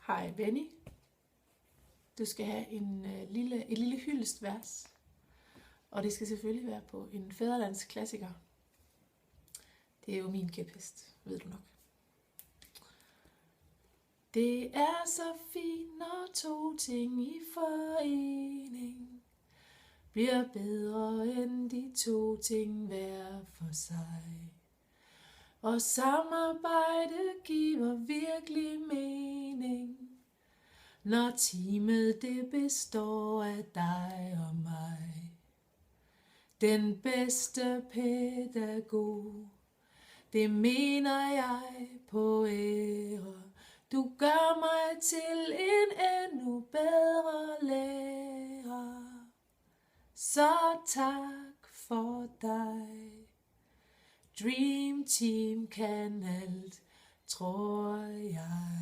Hej Benny. Du skal have et lille hyldestvers, og det skal selvfølgelig være på en fædrelandsk klassiker. Det er jo min kæphest, ved du nok. Det er så fint, når to ting i forening bliver bedre end de to ting hver for sig. Og samarbejde giver virkelig mening, når teamet det består af dig og mig. Den bedste pædagog, det mener jeg på ære. Du gør mig til en endnu bedre lærer. Så tak for dig. Dream Team kan alt, tror jeg.